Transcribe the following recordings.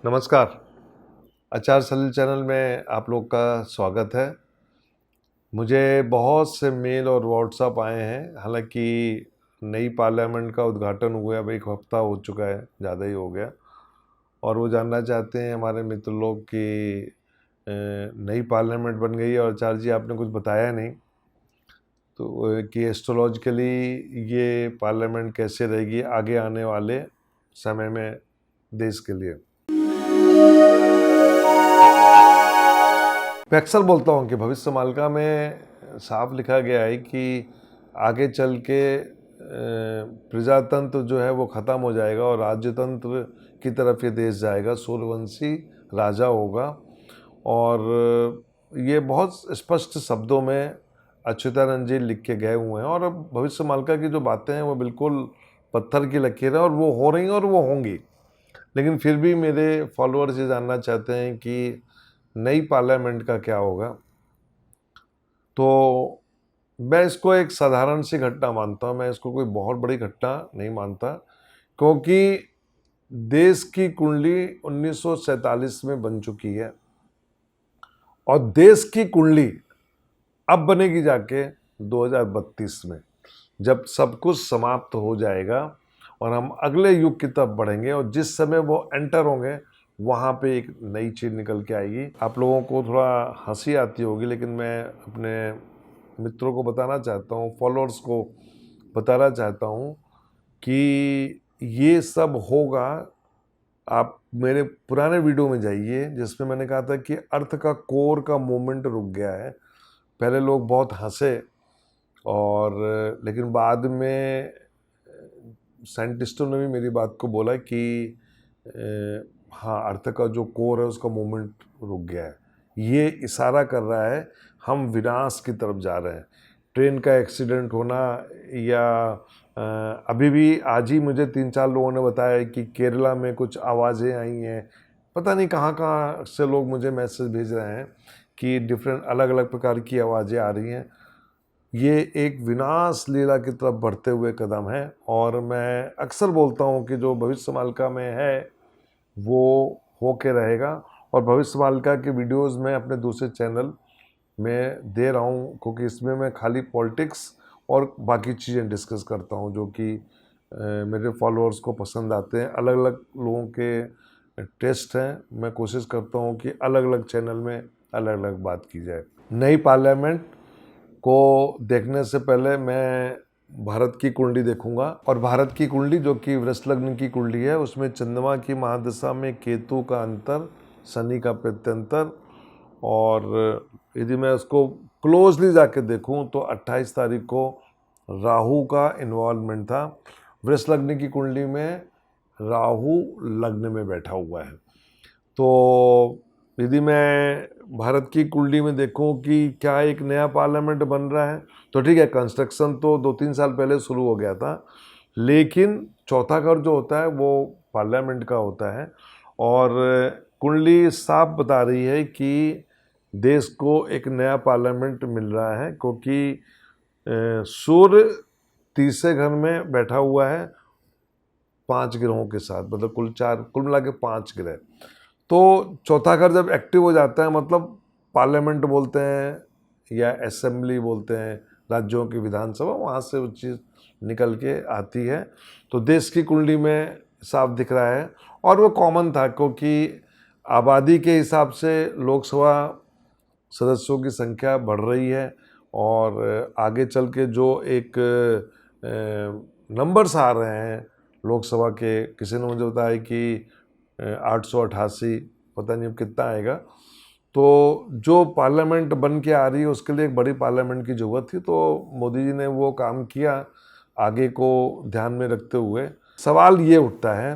नमस्कार। आचार सलील चैनल में आप लोग का स्वागत है। मुझे बहुत से मेल और व्हाट्सएप आए हैं। हालांकि नई पार्लियामेंट का उद्घाटन हुआ अब 1 हफ्ता हो चुका है, ज़्यादा ही हो गया, और वो जानना चाहते हैं हमारे मित्र लोग कि नई पार्लियामेंट बन गई है और आचार्य जी आपने कुछ बताया नहीं, तो कि एस्ट्रोलॉजिकली ये पार्लियामेंट कैसे रहेगी आगे आने वाले समय में देश के लिए। मैं अक्सर बोलता हूँ कि भविष्य मालिका में साफ लिखा गया है कि आगे चल के प्रजातंत्र जो है वो ख़त्म हो जाएगा और राज्यतंत्र की तरफ ये देश जाएगा, सूर्यवंशी राजा होगा। और ये बहुत स्पष्ट शब्दों में अच्युतानंद जी लिख के गए हुए हैं, और अब भविष्य मालिका की जो बातें हैं वो बिल्कुल पत्थर की लकीर है और वो हो रही हैं और वो होंगी। लेकिन फिर भी मेरे फॉलोअर्स ये जानना चाहते हैं कि नई पार्लियामेंट का क्या होगा। तो मैं इसको एक साधारण सी घटना मानता हूँ, मैं इसको कोई बहुत बड़ी घटना नहीं मानता, क्योंकि देश की कुंडली 1947 में बन चुकी है और देश की कुंडली अब बनेगी जाके 2032 में, जब सब कुछ समाप्त हो जाएगा और हम अगले युग की तरफ बढ़ेंगे, और जिस समय वो एंटर होंगे वहाँ पे एक नई चीज़ निकल के आएगी। आप लोगों को थोड़ा हंसी आती होगी, लेकिन मैं अपने मित्रों को बताना चाहता हूँ, फॉलोअर्स को बताना चाहता हूँ कि ये सब होगा। आप मेरे पुराने वीडियो में जाइए जिसमें मैंने कहा था कि अर्थ का कोर का मूवमेंट रुक गया है। पहले लोग बहुत हंसे, और लेकिन बाद में साइंटिस्टों ने भी मेरी बात को बोला कि हाँ, अर्थ का जो कोर है उसका मूवमेंट रुक गया है। ये इशारा कर रहा है हम विनाश की तरफ जा रहे हैं। ट्रेन का एक्सीडेंट होना, या अभी भी आज ही मुझे 3-4 लोगों ने बताया कि केरला में कुछ आवाज़ें आई हैं। पता नहीं कहाँ कहाँ से लोग मुझे मैसेज भेज रहे हैं कि डिफरेंट अलग अलग प्रकार की आवाज़ें आ रही हैं। ये एक विनाश लीला की तरफ बढ़ते हुए कदम है, और मैं अक्सर बोलता हूँ कि जो भविष्य मालिका में है वो होके रहेगा। और भविष्य मालिका के वीडियोस मैं अपने दूसरे चैनल में दे रहा हूँ, क्योंकि इसमें मैं खाली पॉलिटिक्स और बाकी चीज़ें डिस्कस करता हूँ जो कि मेरे फॉलोअर्स को पसंद आते हैं। अलग अलग लोगों के टेस्ट हैं, मैं कोशिश करता हूँ कि अलग अलग चैनल में अलग अलग बात की जाए। नई पार्लियामेंट को देखने से पहले मैं भारत की कुंडली देखूंगा, और भारत की कुंडली जो कि वृष लग्न की कुंडली है, उसमें चंद्रमा की महादशा में केतु का अंतर, शनि का प्रत्यंतर, और यदि मैं उसको क्लोजली जाके देखूं तो 28 तारीख को राहु का इन्वॉल्वमेंट था। वृष लग्न की कुंडली में राहु लग्न में बैठा हुआ है। तो यदि मैं भारत की कुंडली में देखूं कि क्या एक नया पार्लियामेंट बन रहा है, तो ठीक है, कंस्ट्रक्शन तो 2-3 साल पहले शुरू हो गया था, लेकिन चौथा घर जो होता है वो पार्लियामेंट का होता है। और कुंडली साफ बता रही है कि देश को एक नया पार्लियामेंट मिल रहा है, क्योंकि सूर्य तीसरे घर में बैठा हुआ है 5 ग्रहों के साथ, मतलब कुल मिला के 5 ग्रह। तो चौथा घर जब एक्टिव हो जाता है, मतलब पार्लियामेंट बोलते हैं या असेंबली बोलते हैं, राज्यों की विधानसभा, वहाँ से वो चीज़ निकल के आती है। तो देश की कुंडली में साफ दिख रहा है, और वो कॉमन था क्योंकि आबादी के हिसाब से लोकसभा सदस्यों की संख्या बढ़ रही है, और आगे चल के जो एक नंबर्स आ रहे हैं लोकसभा के, किसी ने मुझे बताया कि 888, पता नहीं अब कितना आएगा। तो जो पार्लियामेंट बन के आ रही है उसके लिए एक बड़ी पार्लियामेंट की ज़रूरत थी, तो मोदी जी ने वो काम किया आगे को ध्यान में रखते हुए। सवाल ये उठता है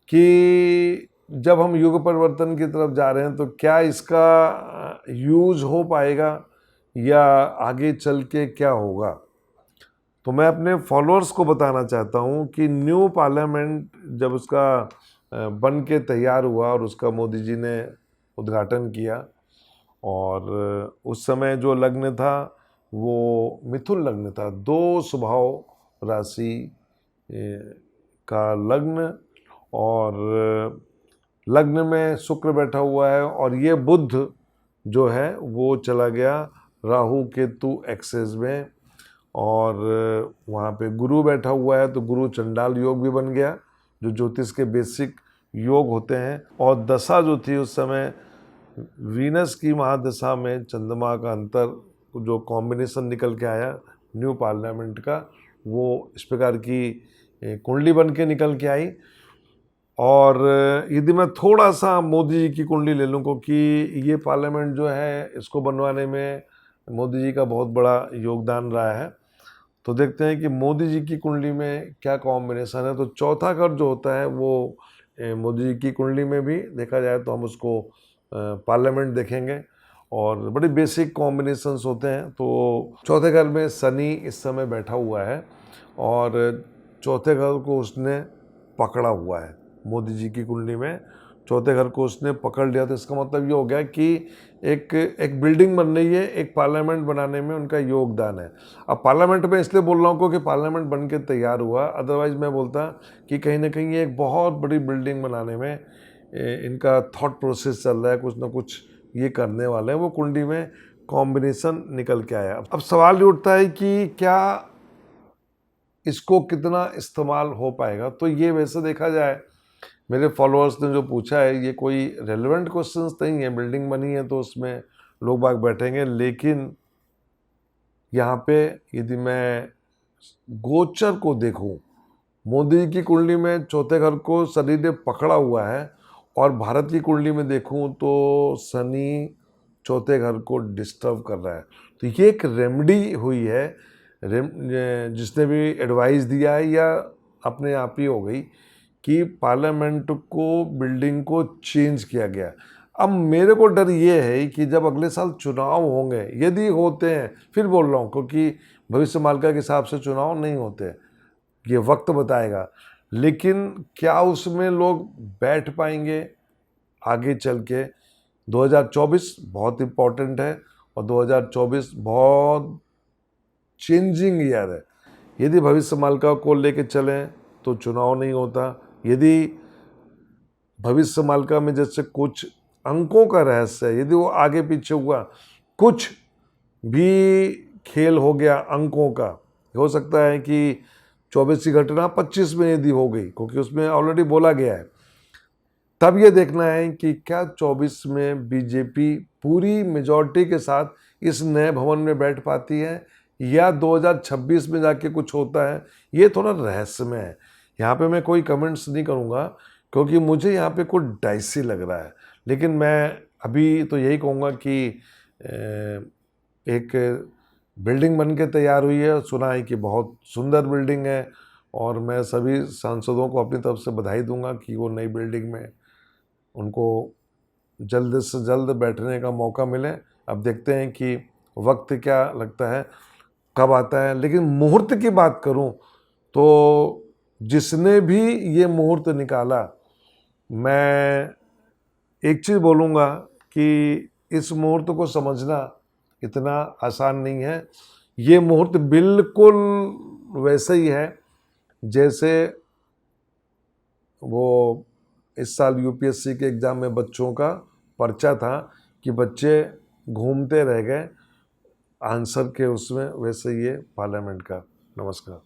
कि जब हम युग परिवर्तन की तरफ जा रहे हैं तो क्या इसका यूज हो पाएगा या आगे चल के क्या होगा। तो मैं अपने फॉलोअर्स को बताना चाहता हूँ कि न्यू पार्लियामेंट जब उसका बन के तैयार हुआ और उसका मोदी जी ने उद्घाटन किया, और उस समय जो लग्न था वो मिथुन लग्न था, 2 स्वभाव राशि का लग्न, और लग्न में शुक्र बैठा हुआ है और ये बुध जो है वो चला गया राहु केतु एक्सेस में, और वहाँ पे गुरु बैठा हुआ है, तो गुरु चंडाल योग भी बन गया, जो ज्योतिष के बेसिक योग होते हैं। और दशा जो थी उस समय वीनस की महादशा में चंद्रमा का अंतर जो कॉम्बिनेशन निकल के आया न्यू पार्लियामेंट का, वो इस प्रकार की कुंडली बन के निकल के आई। और यदि मैं थोड़ा सा मोदी जी की कुंडली ले लूँ, क्योंकि ये पार्लियामेंट जो है इसको बनवाने में मोदी जी का बहुत बड़ा योगदान रहा है, तो देखते हैं कि मोदी जी की कुंडली में क्या कॉम्बिनेशन है। तो चौथा घर जो होता है वो मोदी जी की कुंडली में भी देखा जाए तो हम उसको पार्लियामेंट देखेंगे, और बड़े बेसिक कॉम्बिनेशंस होते हैं। तो चौथे घर में शनि इस समय बैठा हुआ है और चौथे घर को उसने पकड़ा हुआ है। मोदी जी की कुंडली में चौथे घर को उसने पकड़ लिया, तो इसका मतलब ये हो गया कि एक बिल्डिंग बन रही है, एक पार्लियामेंट बनाने में उनका योगदान है। अब पार्लियामेंट में इसलिए बोल रहा हूँ क्योंकि पार्लियामेंट बन के तैयार हुआ, अदरवाइज मैं बोलता कि कहीं ना कहीं एक बहुत बड़ी बिल्डिंग बनाने में इनका थॉट प्रोसेस चल रहा है, कुछ ना कुछ ये करने वाले हैं। वो कुंडली में कॉम्बिनेशन निकल के आया। अब सवाल ये उठता है कि क्या इसको कितना इस्तेमाल हो पाएगा। तो ये वैसे देखा जाए, मेरे फॉलोअर्स ने जो पूछा है ये कोई रेलेवेंट क्वेश्चंस नहीं है, बिल्डिंग बनी है तो उसमें लोग बाग बैठेंगे, लेकिन यहाँ पे यदि मैं गोचर को देखूं, मोदी की कुंडली में चौथे घर को शनि ने पकड़ा हुआ है, और भारत की कुंडली में देखूं तो शनि चौथे घर को डिस्टर्ब कर रहा है। तो ये एक रेमेडी हुई है, जिसने भी एडवाइस दिया है या अपने आप ही हो गई कि पार्लियामेंट को, बिल्डिंग को चेंज किया गया। अब मेरे को डर ये है कि जब अगले साल चुनाव होंगे, यदि होते हैं, फिर बोल रहा हूँ क्योंकि भविष्य मालिका के हिसाब से चुनाव नहीं होते, ये वक्त बताएगा, लेकिन क्या उसमें लोग बैठ पाएंगे आगे चल के। 2024 बहुत इम्पोर्टेंट है और 2024 बहुत चेंजिंग ईयर है। यदि भविष्य मालिका को लेके चलें तो चुनाव नहीं होता, यदि भविष्य मालिका में जैसे कुछ अंकों का रहस्य है, यदि वो आगे पीछे हुआ, कुछ भी खेल हो गया अंकों का, हो सकता है कि 24 की घटना 25 में यदि हो गई, क्योंकि उसमें ऑलरेडी बोला गया है, तब ये देखना है कि क्या 24 में बीजेपी पूरी मेजॉरिटी के साथ इस नए भवन में बैठ पाती है या 2026 में जाके कुछ होता है। ये थोड़ा रहस्यमय है। यहाँ पे मैं कोई कमेंट्स नहीं करूँगा क्योंकि मुझे यहाँ पे कुछ डाइसी लग रहा है, लेकिन मैं अभी तो यही कहूँगा कि एक बिल्डिंग बन के तैयार हुई है, सुना है कि बहुत सुंदर बिल्डिंग है, और मैं सभी सांसदों को अपनी तरफ से बधाई दूंगा कि वो नई बिल्डिंग में उनको जल्द से जल्द बैठने का मौका मिले। अब देखते हैं कि वक्त क्या लगता है, कब आता है। लेकिन मुहूर्त की बात करूं तो जिसने भी ये मुहूर्त निकाला, मैं एक चीज़ बोलूँगा कि इस मुहूर्त को समझना इतना आसान नहीं है। ये मुहूर्त बिल्कुल वैसे ही है जैसे वो इस साल यूपीएससी के एग्ज़ाम में बच्चों का पर्चा था कि बच्चे घूमते रह गए आंसर के उसमें, वैसे ये पार्लियामेंट का। नमस्कार।